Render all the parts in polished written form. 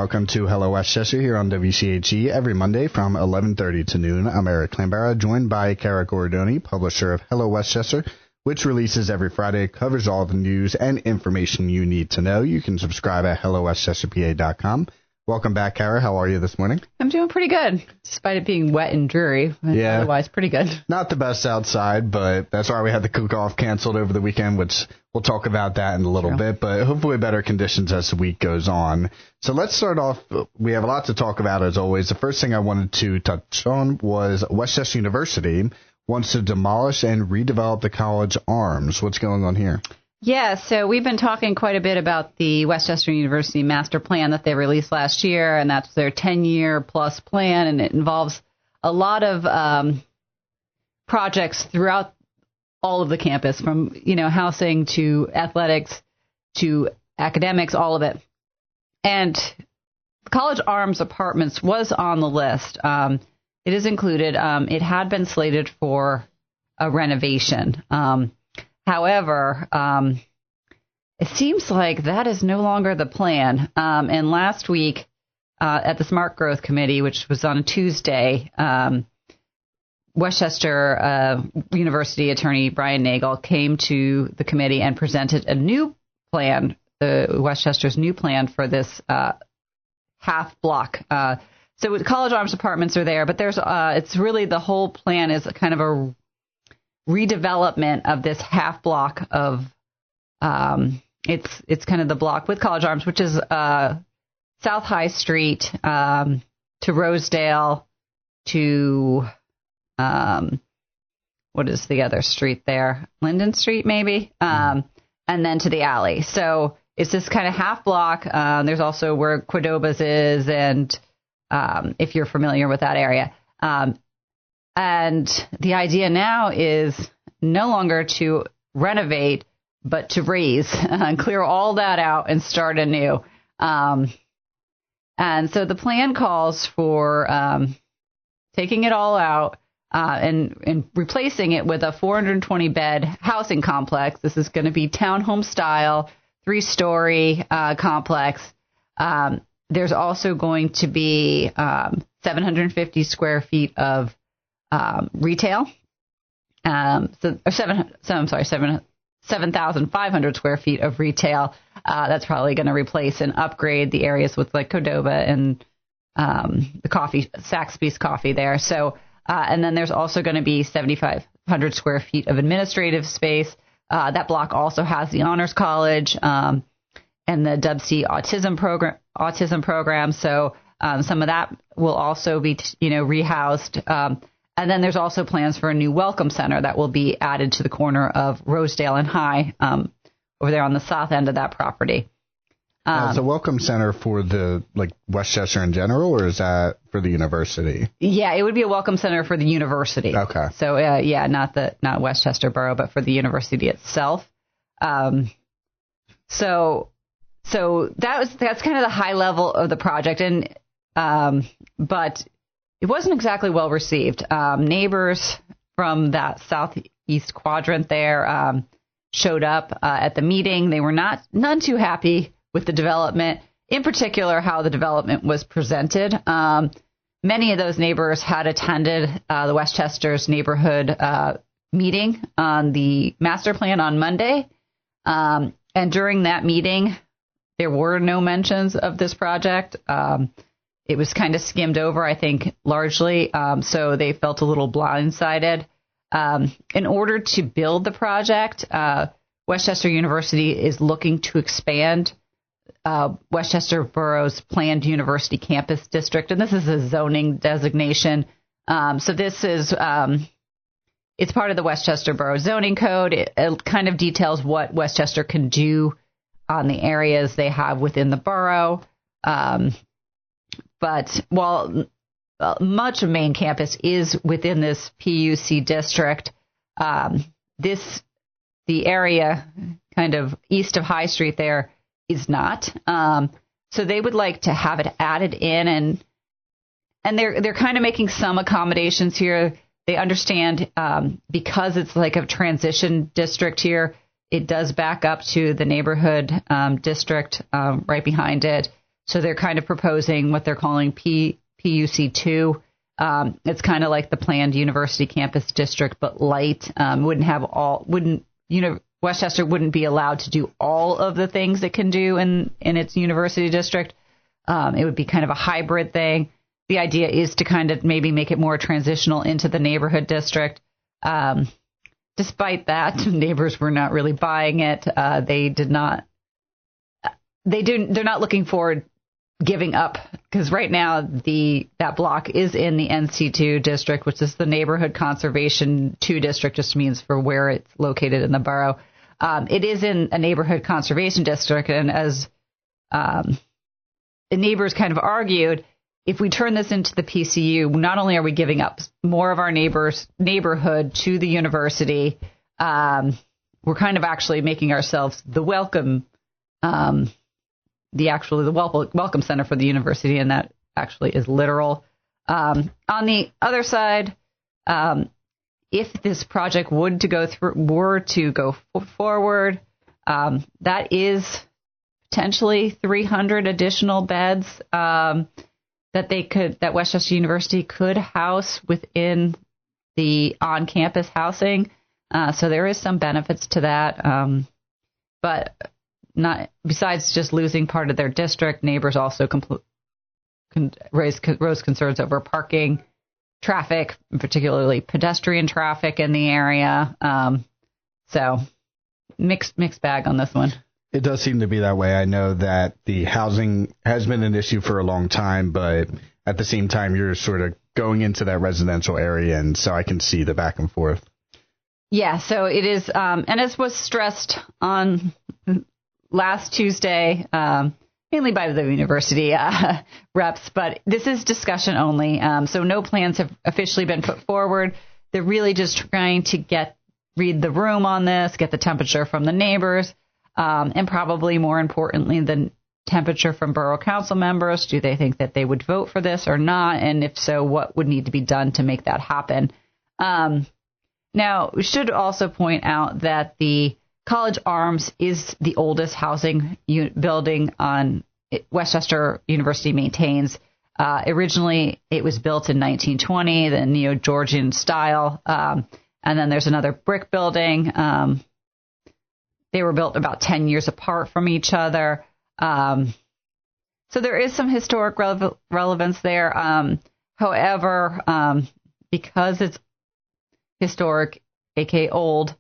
welcome to Hello Westchester here on WCHE every Monday from 11:30 to noon. I'm Eric Clambara, joined by Cara Corridoni, publisher of Hello Westchester, which releases every Friday, covers all the news and information you need to know. You can subscribe at hellowestchesterpa.com. Welcome back, Cara. How are you this morning? I'm doing pretty good, despite it being wet and dreary. Yeah. Otherwise, pretty good. Not the best outside, but that's why we had the cook-off canceled over the weekend, which we'll talk about that in a little bit, but hopefully better conditions as the week goes on. So let's start off. We have a lot to talk about, as always. The first thing I wanted to touch on was Westchester University wants to demolish and redevelop the College Arms. What's going on here? Yeah, so we've been talking quite a bit about the Westchester University master plan that they released last year, and that's their 10-year plus plan, and it involves a lot of projects throughout all of the campus, from housing to athletics to academics, all of it. And College Arms Apartments was on the list. It is included. It had been slated for a renovation. However, it seems like that is no longer the plan. And last week at the Smart Growth Committee, which was on a Tuesday, Westchester University attorney Brian Nagel came to the committee and presented a new plan, Westchester's new plan for this half block. So College Arms Apartments are there, but it's really the whole plan is kind of a redevelopment of this half block of it's kind of the block with College Arms, which is South High Street to Rosedale to what is the other street there? Linden Street, maybe, and then to the alley. So it's this kind of half block. There's also where Cordoba's is, and if you're familiar with that area. And the idea now is no longer to renovate, but to raise and clear all that out and start anew. And so the plan calls for taking it all out and replacing it with a 420-bed housing complex. This is going to be townhome style, 3-story complex. There's also going to be 750 square feet of retail, 7,500 square feet of retail. That's probably going to replace and upgrade the areas with like Cordoba and the coffee, Saxby's coffee there. So, and then there's also going to be 7,500 square feet of administrative space. That block also has the Honors College and the Dub C autism program. So some of that will also be rehoused. And then there's also plans for a new welcome center that will be added to the corner of Rosedale and High over there on the south end of that property. Is a welcome center for the Westchester in general, or is that for the university? Yeah, it would be a welcome center for the university. Okay. So not Westchester Borough, but for the university itself. So that's kind of the high level of the project, and but it wasn't exactly well received. Neighbors from that southeast quadrant there showed up at the meeting. They were none too happy with the development, in particular how the development was presented. Many of those neighbors had attended the Westchester's neighborhood meeting on the master plan on Monday. And during that meeting, there were no mentions of this project. It was kind of skimmed over, I think, largely. So they felt a little blindsided. In order to build the project, Westchester University is looking to expand Westchester Borough's planned university campus district. And this is a zoning designation. So this is it's part of the Westchester Borough Zoning Code. It kind of details what Westchester can do on the areas they have within the borough. But while much of main campus is within this PUC district, the area kind of east of High Street there is not. So they would like to have it added in, and they're kind of making some accommodations here. They understand because it's like a transition district here, it does back up to the neighborhood district right behind it. So they're kind of proposing what they're calling PUC2. It's kind of like the planned university campus district, but light. Westchester wouldn't be allowed to do all of the things it can do in its university district. It would be kind of a hybrid thing. The idea is to kind of maybe make it more transitional into the neighborhood district. Despite that, neighbors were not really buying it. They're not looking forward giving up, because right now that block is in the NC2 district, which is the Neighborhood Conservation 2 district, just means for where it's located in the borough. It is in a neighborhood conservation district, and as the neighbors kind of argued, if we turn this into the PCU, not only are we giving up more of our neighborhood to the university, we're kind of actually making ourselves the welcome center for the university, and that actually is literal. On the other side, if this project were to go forward, that is potentially 300 additional beds that Westchester University could house within the on-campus housing. So there is some benefits to that, but not besides just losing part of their district. Neighbors also raised concerns over parking, traffic, particularly pedestrian traffic in the area. So mixed bag on this one. It does seem to be that way. I know that the housing has been an issue for a long time, but at the same time, you're sort of going into that residential area, and so I can see the back and forth. Yeah, so it is, and as was stressed on last Tuesday, mainly by the university reps, but this is discussion only. So no plans have officially been put forward. They're really just trying to read the room on this, get the temperature from the neighbors, and probably more importantly, the temperature from borough council members. Do they think that they would vote for this or not? And if so, what would need to be done to make that happen? Now, we should also point out that the College Arms is the oldest housing building on Westchester University maintains. Originally, it was built in 1920, the Neo-Georgian style. And then there's another brick building. They were built about 10 years apart from each other. So there is some historic relevance there. However, because it's historic, aka old,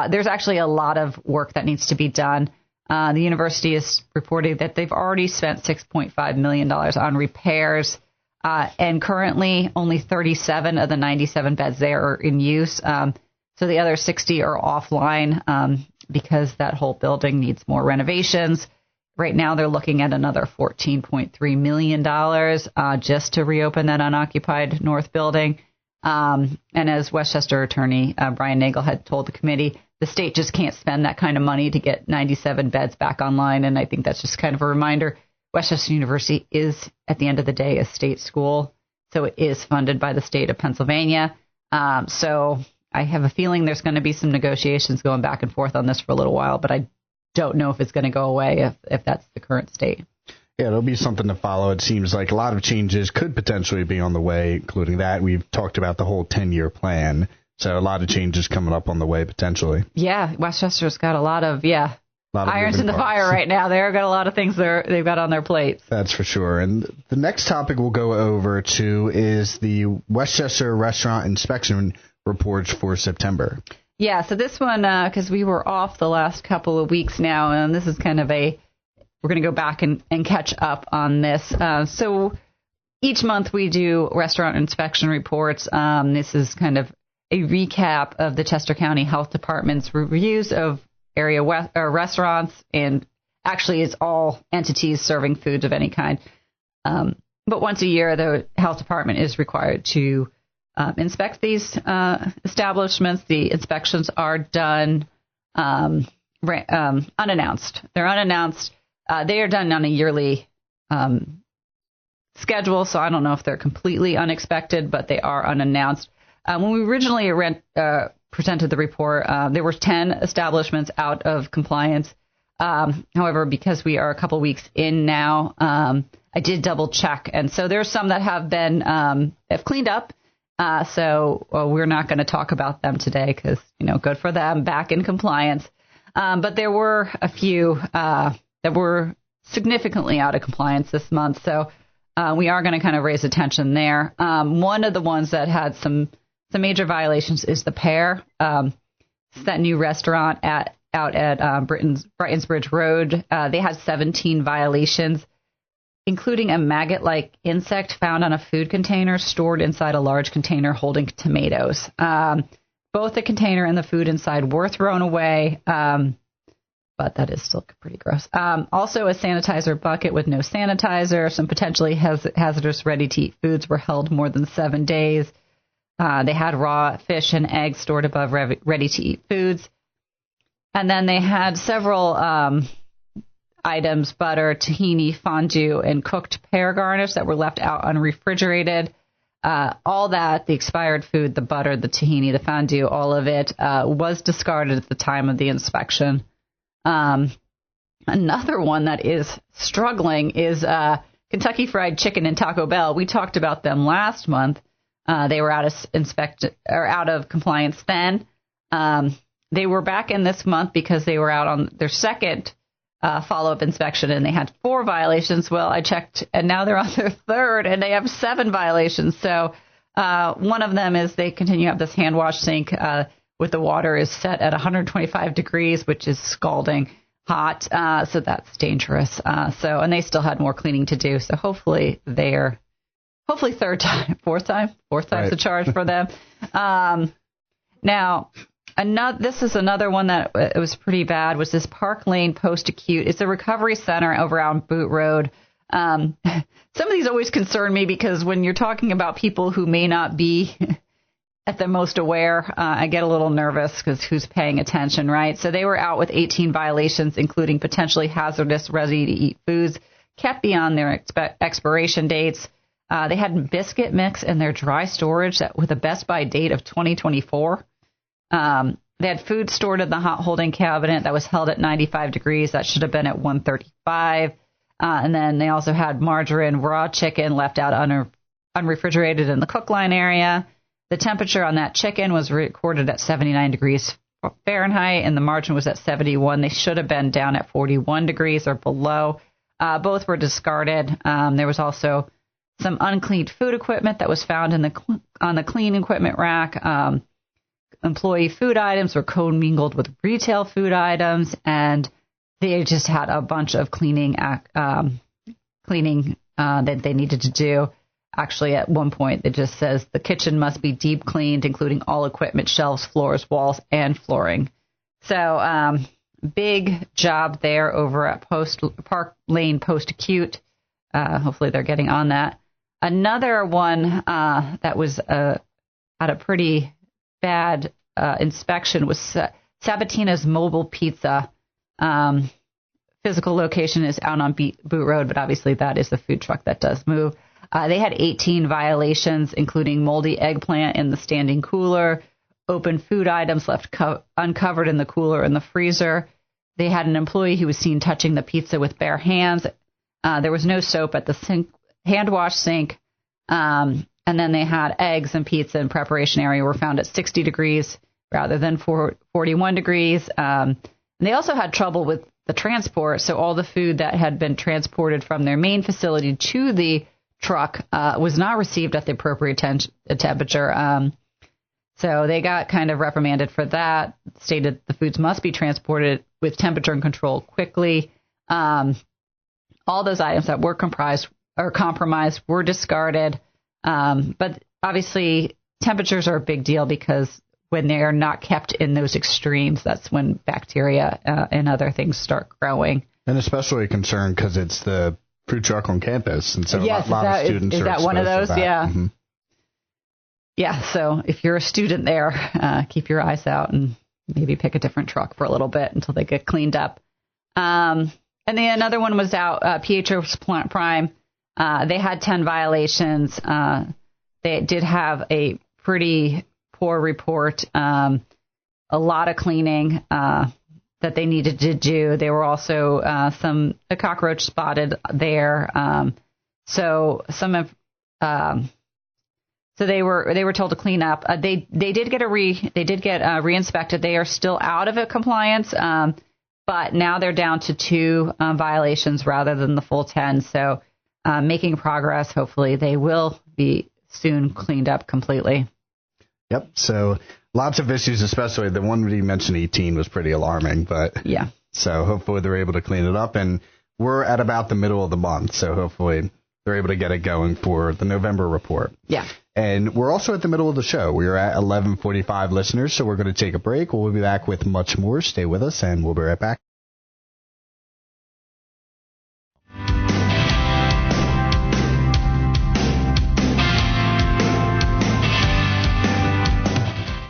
there's actually a lot of work that needs to be done. The university is reporting that they've already spent $6.5 million on repairs, and currently only 37 of the 97 beds there are in use. So the other 60 are offline because that whole building needs more renovations. Right now they're looking at another $14.3 million just to reopen that unoccupied north building. And as Westchester attorney Brian Nagel had told the committee, the state just can't spend that kind of money to get 97 beds back online. And I think that's just kind of a reminder. Westchester University is, at the end of the day, a state school. So it is funded by the state of Pennsylvania. So I have a feeling there's going to be some negotiations going back and forth on this for a little while, but I don't know if it's going to go away if that's the current state. Yeah, it'll be something to follow. It seems like a lot of changes could potentially be on the way, including that. We've talked about the whole 10-year plan. So a lot of changes coming up on the way potentially. Yeah, Westchester's got a lot of irons in the fire right now. They've got a lot of things they've got on their plates. That's for sure. And the next topic we'll go over to is the Westchester Restaurant Inspection Reports for September. Yeah, so this one, because we were off the last couple of weeks now, and this is kind of we're going to go back and catch up on this. So each month we do restaurant inspection reports. This is kind of a recap of the Chester County Health Department's reviews of area restaurants, and actually it's all entities serving foods of any kind. But once a year, the health department is required to inspect these establishments. The inspections are done unannounced. They're unannounced. They are done on a yearly schedule, so I don't know if they're completely unexpected, but they are unannounced. When we originally presented the report, there were 10 establishments out of compliance. However, because we are a couple weeks in now, I did double check. And so there's some that have been have cleaned up. So we're not going to talk about them today because, good for them, back in compliance. But there were a few that were significantly out of compliance this month. So we are going to kind of raise attention there. One of the ones that had some major violations is the Pear. It's that new restaurant out at Brightons Bridge Road. They had 17 violations, including a maggot-like insect found on a food container stored inside a large container holding tomatoes. Both the container and the food inside were thrown away, but that is still pretty gross. Also, a sanitizer bucket with no sanitizer. Some potentially hazardous ready-to-eat foods were held more than 7 days. They had raw fish and eggs stored above ready-to-eat foods. And then they had several items, butter, tahini, fondue, and cooked pear garnish that were left out unrefrigerated. All that, the expired food, the butter, the tahini, the fondue, all of it was discarded at the time of the inspection. Another one that is struggling is Kentucky Fried Chicken and Taco Bell. We talked about them last month. They were out of compliance then. They were back in this month because they were out on their second follow-up inspection, and they had 4 violations. Well, I checked, and now they're on their third, and they have 7 violations. So one of them is they continue to have this hand wash sink with the water is set at 125 degrees, which is scalding hot. So that's dangerous. And they still had more cleaning to do. So hopefully fourth time's the charge for them. Now, this is another one that it was pretty bad, was this Park Lane Post-Acute. It's a recovery center over on Boot Road. Some of these always concern me because when you're talking about people who may not be at the most aware, I get a little nervous because who's paying attention, right? So they were out with 18 violations, including potentially hazardous ready-to-eat foods kept beyond their expiration dates. They had biscuit mix in their dry storage with a best by date of 2024. They had food stored in the hot holding cabinet that was held at 95 degrees. That should have been at 135. And then they also had margarine, raw chicken left out unrefrigerated in the cook line area. The temperature on that chicken was recorded at 79 degrees Fahrenheit, and the margin was at 71. They should have been down at 41 degrees or below. Both were discarded. There was also some uncleaned food equipment that was found on the clean equipment rack. Employee food items were commingled with retail food items, and they just had a bunch of cleaning that they needed to do. Actually, at one point, it just says the kitchen must be deep cleaned, including all equipment, shelves, floors, walls, and flooring. So big job there over at Park Lane Post-Acute. Hopefully they're getting on that. Another one that was at a pretty bad inspection was Sabatina's Mobile Pizza. Physical location is out on Boot Road, but obviously that is the food truck that does move. They had 18 violations, including moldy eggplant in the standing cooler, open food items left uncovered in the cooler and the freezer. They had an employee who was seen touching the pizza with bare hands. There was no soap at the hand wash sink. And then they had eggs and pizza in preparation area were found at 60 degrees rather than 41 degrees. And they also had trouble with the transport. So all the food that had been transported from their main facility to the truck was not received at the appropriate temperature. So they got kind of reprimanded for that, stated the foods must be transported with temperature and control quickly. All those items that were compromised were discarded. But obviously temperatures are a big deal because when they are not kept in those extremes, that's when bacteria and other things start growing. And especially a concern because it's the food truck on campus, and so yes, a lot of students is that one of those? Yeah. Mm-hmm. Yeah, so if you're a student there, keep your eyes out and maybe pick a different truck for a little bit until they get cleaned up. And then another one was out, Pietro's Prime. They had 10 violations. They did have a pretty poor report, a lot of cleaning. that they needed to do. There were also a cockroach spotted there. So they were told to clean up. They did get re-inspected. They are still out of compliance, but now they're down to 2 violations rather than the full 10. So making progress. Hopefully they will be soon cleaned up completely. Yep. So lots of issues, especially the one you mentioned, 18, was pretty alarming. But yeah. So hopefully they're able to clean it up, and we're at about the middle of the month. So hopefully they're able to get it going for the November report. Yeah. And we're also at the middle of the show. We are at 11:45 listeners, so we're going to take a break. We'll be back with much more. Stay with us, and we'll be right back.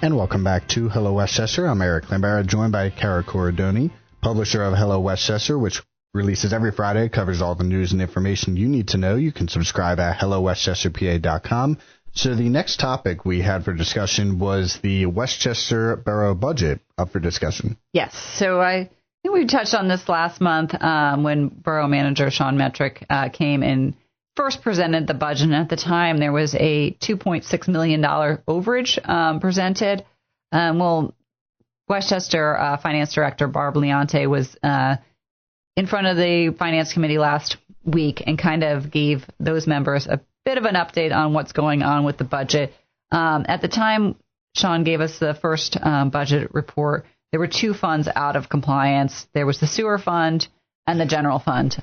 And welcome back to Hello Westchester. I'm Eric Lambera, joined by Cara Corridoni, publisher of Hello Westchester, which releases every Friday. It covers all the news and information you need to know. You can subscribe at hellowestchesterpa.com. So the next topic we had for discussion was the Westchester Borough budget up for discussion. Yes. So I think we touched on this last month when Borough Manager Sean Metrick came and first presented the budget. And at the time, there was a $2.6 million overage presented. Westchester Finance Director Barb Leonte was in front of the Finance Committee last week and kind of gave those members a bit of an update on what's going on with the budget. At the time, Sean gave us the first budget report. There were 2 funds out of compliance. There was the sewer fund and the general fund.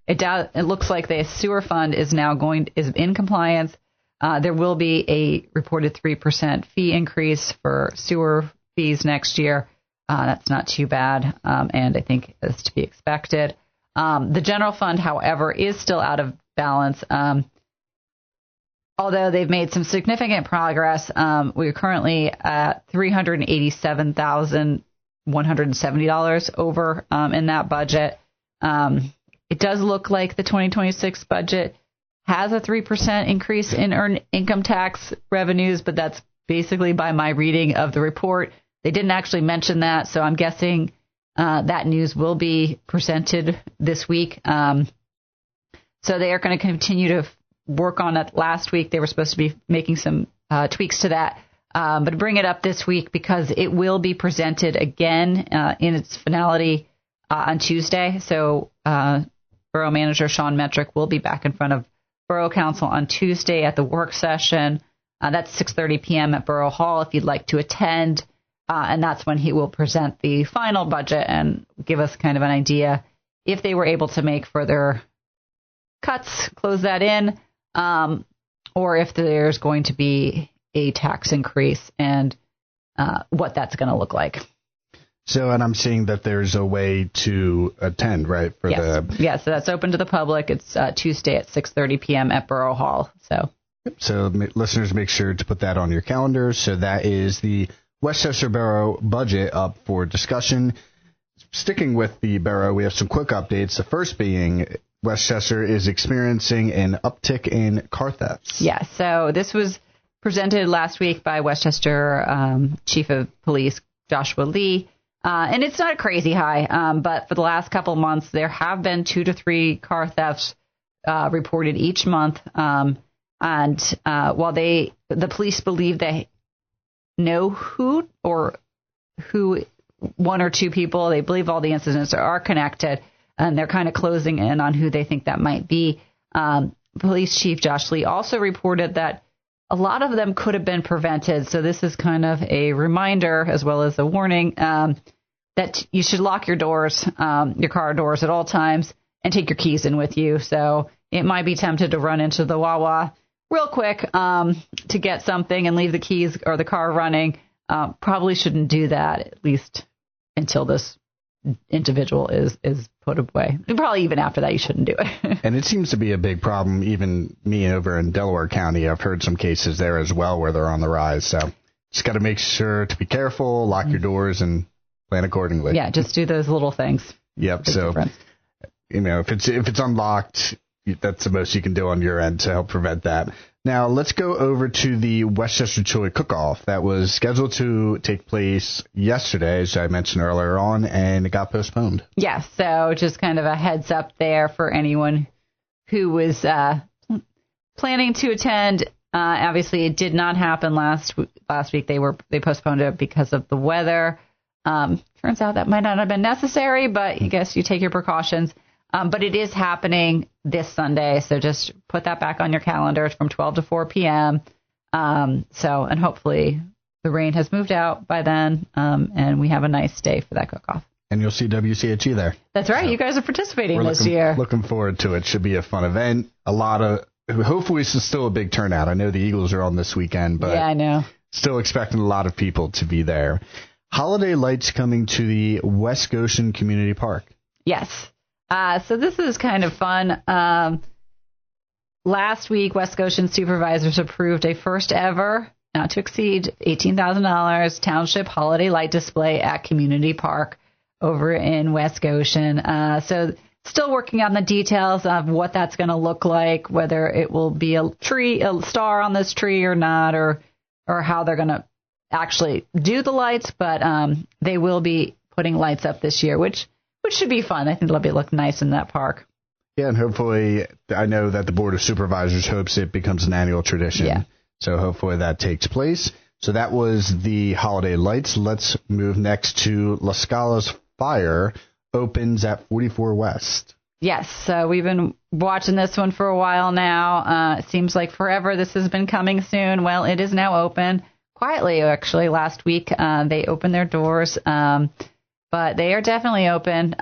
It looks like the sewer fund is now is in compliance. There will be a reported 3% fee increase for sewer fees next year. That's not too bad, and I think is to be expected. The general fund, however, is still out of balance. Although they've made some significant progress, we are currently at $387,170 over in that budget. It does look like the 2026 budget has a 3% increase in earned income tax revenues, but that's basically by my reading of the report. They didn't actually mention that, so I'm guessing that news will be presented this week. So they are going to continue to work on it. Last week, they were supposed to be making some tweaks to that, but bring it up this week because it will be presented again in its finality on Tuesday. So Borough Manager Sean Metrick will be back in front of Borough Council on Tuesday at the work session. That's 6:30 p.m. at Borough Hall if you'd like to attend. And that's when he will present the final budget and give us kind of an idea if they were able to make further cuts, close that in, or if there's going to be a tax increase and what that's going to look like. So, and I'm seeing that there's a way to attend, right? Yes, so that's open to the public. It's Tuesday at 6:30 p.m. at Borough Hall. So listeners, make sure to put that on your calendar. So that is the Westchester Borough budget up for discussion. Sticking with the borough, we have some quick updates. The first being Westchester is experiencing an uptick in car thefts. Yeah, so this was presented last week by Westchester Chief of Police Joshua Lee. And it's not crazy high, but for the last couple of months, there have been 2 to 3 car thefts reported each month. While the police believe they know who 1 or 2 people, they believe all the incidents are connected, and they're kind of closing in on who they think that might be. Police Chief Josh Lee also reported that a lot of them could have been prevented. So this is kind of a reminder as well as a warning that you should lock your doors, your car doors at all times, and take your keys in with you. So it might be tempted to run into the Wawa real quick to get something and leave the keys or the car running. Probably shouldn't do that, at least until this individual is put away. And probably even after that, you shouldn't do it. And it seems to be a big problem. Even me over in Delaware County, I've heard some cases there as well where they're on the rise. So just got to make sure to be careful, lock your doors, and plan accordingly. Yeah, just do those little things. Yep. So, if it's unlocked, that's the most you can do on your end to help prevent that. Now, let's go over to the Westchester Chili Cook-Off that was scheduled to take place yesterday, as I mentioned earlier on, and it got postponed. Yes, so just kind of a heads up there for anyone who was planning to attend. Obviously, it did not happen last week. They postponed it because of the weather. Turns out that might not have been necessary, but I guess you take your precautions. But it is happening this Sunday, so just put that back on your calendars from 12 to 4 p.m. And hopefully the rain has moved out by then, and we have a nice day for that cook-off. And you'll see WCHE there. That's right. So you guys are participating this year. Looking forward to it. Should be a fun event. Hopefully it's still a big turnout. I know the Eagles are on this weekend, but yeah, I know. Still expecting a lot of people to be there. Holiday lights coming to the West Goshen Community Park. Yes. So this is kind of fun. Last week, West Goshen supervisors approved a first ever, not to exceed $18,000 township holiday light display at Community Park over in West Goshen. So still working on the details of what that's going to look like, whether it will be a star on this tree or not, or how they're going to actually do the lights. But they will be putting lights up this year, which should be fun. I think it'll look nice in that park. Yeah, and hopefully, I know that the Board of Supervisors hopes it becomes an annual tradition. Yeah. So hopefully that takes place. So that was the holiday lights. Let's move next to La Scala's Fire, opens at 44 West. Yes, so we've been watching this one for a while now. It seems like forever this has been coming soon. Well, it is now open. Quietly, actually, last week they opened their doors. But they are definitely open.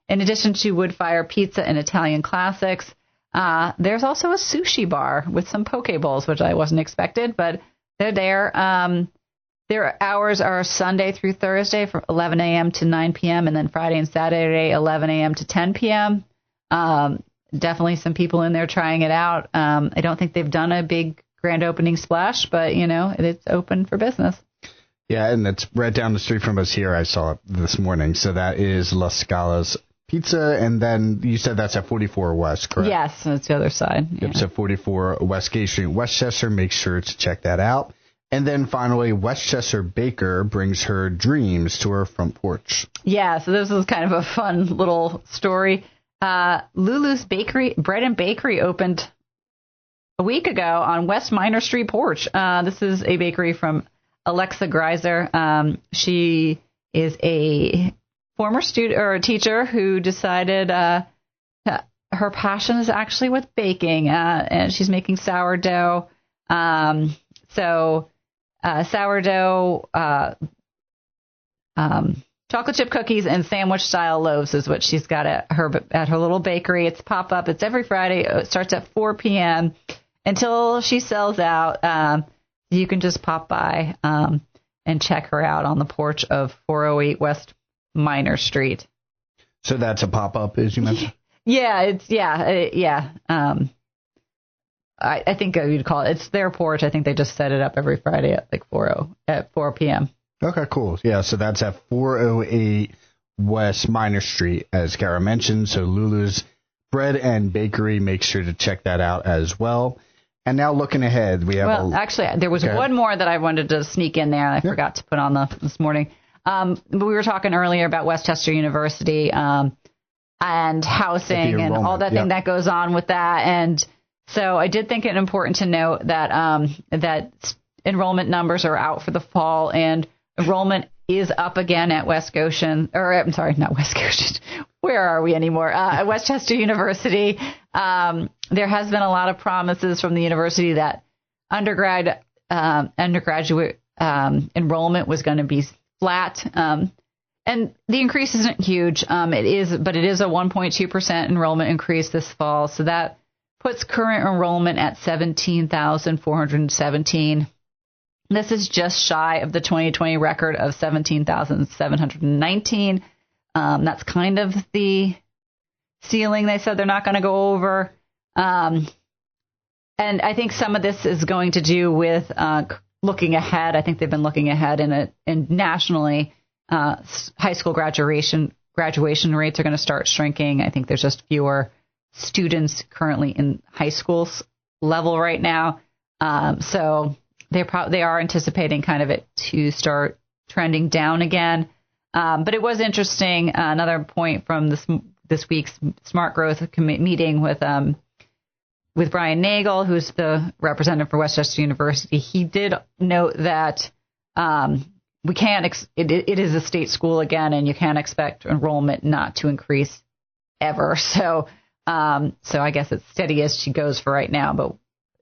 In addition to wood fire pizza and Italian classics, there's also a sushi bar with some poke bowls, which I wasn't expected, but they're there. Their hours are Sunday through Thursday from 11 a.m. to 9 p.m. and then Friday and Saturday, 11 a.m. to 10 p.m. Definitely some people in there trying it out. I don't think they've done a big grand opening splash, but, it's open for business. Yeah, and it's right down the street from us here. I saw it this morning. So that is La Scala's Pizza, and then you said that's at 44 West, correct? Yes, that's the other side. Yep, so 44 West Gate Street, Westchester. Make sure to check that out. And then finally, Westchester Baker brings her dreams to her front porch. Yeah, so this is kind of a fun little story. Lulu's Bread and Bakery opened a week ago on West Minor Street porch. This is a bakery from Alexa Greiser. She is a former student or a teacher who decided her passion is actually with baking, and she's making sourdough. Sourdough, chocolate chip cookies and sandwich style loaves is what she's got at her little bakery. It's pop up. It's every Friday. It starts at 4 p.m. until she sells out. You can just pop by and check her out on the porch of 408 West Minor Street. So that's a pop-up, as you mentioned? Yeah. I think you'd call it. It's their porch. I think they just set it up every Friday at like 4 p.m. Okay, cool. Yeah, so that's at 408 West Minor Street, as Cara mentioned. So Lulu's Bread and Bakery, make sure to check that out as well. And now looking ahead, we have actually, there was one more that I wanted to sneak in there. I forgot to put on this morning. We were talking earlier about Westchester University and housing and all that thing that goes on with that. And so I did think it important to note that that enrollment numbers are out for the fall, and enrollment is up again at West Goshen, or I'm sorry, not West Goshen. Where are we anymore? At Westchester University. There has been a lot of promises from the university that undergraduate enrollment was going to be flat. And the increase isn't huge. It is a 1.2% enrollment increase this fall. So that puts current enrollment at 17,417. This is just shy of the 2020 record of 17,719. That's kind of the ceiling they said they're not going to go over. And I think some of this is going to do with looking ahead. I think they've been looking ahead and nationally, high school graduation rates are going to start shrinking. I think there's just fewer students currently in high school level right now. So they are anticipating kind of it to start trending down again. But it was interesting. Another point from this week's Smart Growth meeting with Brian Nagel, who's the representative for Westchester University. He did note that we can't. It is a state school again, and you can't expect enrollment not to increase ever. So I guess it's steady as she goes for right now, but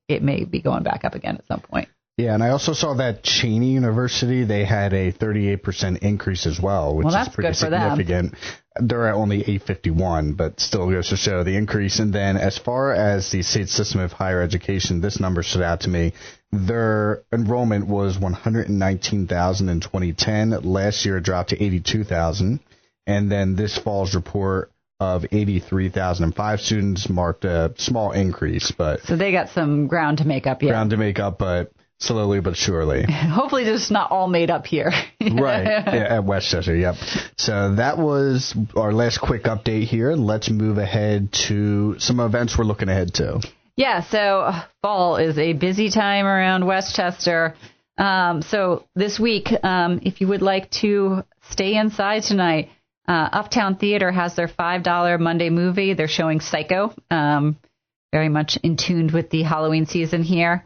it may be going back up again at some point. Yeah, and I also saw that Cheney University, they had a 38% increase as well, which is pretty significant. They're at only 851, but still goes to show the increase. And then as far as the state system of higher education, this number stood out to me. Their enrollment was 119,000 in 2010. Last year it dropped to 82,000. And then this fall's report of 83,005 students marked a small increase. So they got some ground to make up yet. But slowly but surely. Hopefully this is not all made up here. Right, at Westchester, yep. So that was our last quick update here. Let's move ahead to some events we're looking ahead to. Yeah, so fall is a busy time around Westchester. So this week, if you would like to stay inside tonight, Uptown Theater has their $5 Monday movie. They're showing Psycho, very much in tune with the Halloween season here.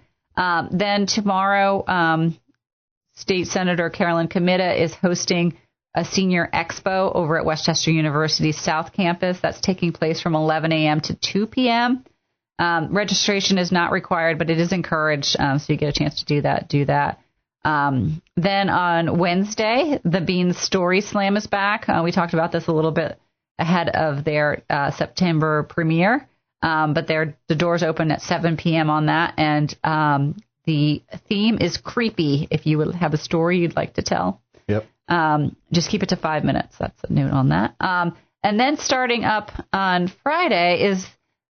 Then tomorrow, State Senator Carolyn Comita is hosting a senior expo over at Westchester University's South Campus. That's taking place from 11 a.m. to 2 p.m. Registration is not required, but it is encouraged, so you get a chance to do that. Then on Wednesday, the Beans Story Slam is back. We talked about this a little bit ahead of their September premiere. But the doors open at 7 p.m. on that, and the theme is creepy. If you would have a story you'd like to tell, just keep it to 5 minutes. That's a note on that. And then starting up on Friday is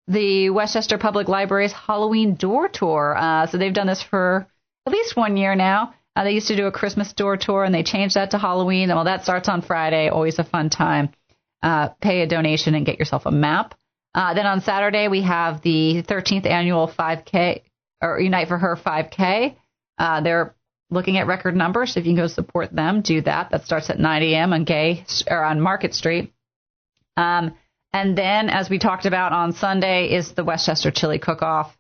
the Westchester Public Library's Halloween door tour. So they've done this for at least 1 year now. They used to do a Christmas door tour, and they changed that to Halloween. Well, that starts on Friday. Always a fun time. Pay a donation and get yourself a map. Then on Saturday, we have the 13th annual 5K, or Unite for Her 5K. They're looking at record numbers. So if you can go support them, do that. That starts at 9 a.m. on Market Street. And then, as we talked about on Sunday, is the Westchester Chili Cook-Off,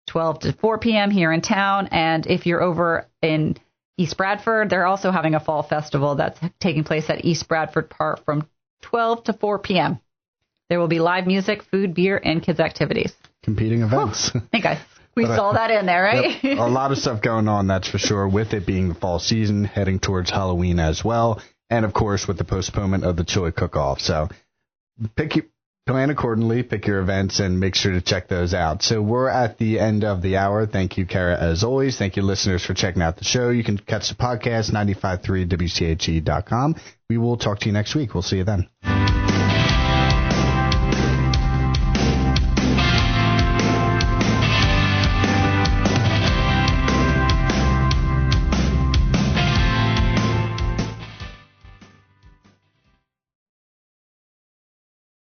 12 to 4 p.m. here in town. And if you're over in East Bradford, they're also having a fall festival that's taking place at East Bradford Park from 12 to 4 p.m. There will be live music, food, beer, and kids' activities. Competing events. I think we saw that in there, right? Yep, a lot of stuff going on, that's for sure, with it being the fall season, heading towards Halloween as well, and, of course, with the postponement of the chili cook-off. So plan accordingly, pick your events, and make sure to check those out. So we're at the end of the hour. Thank you, Cara, as always. Thank you, listeners, for checking out the show. You can catch the podcast, 95.3wche.com. We will talk to you next week. We'll see you then.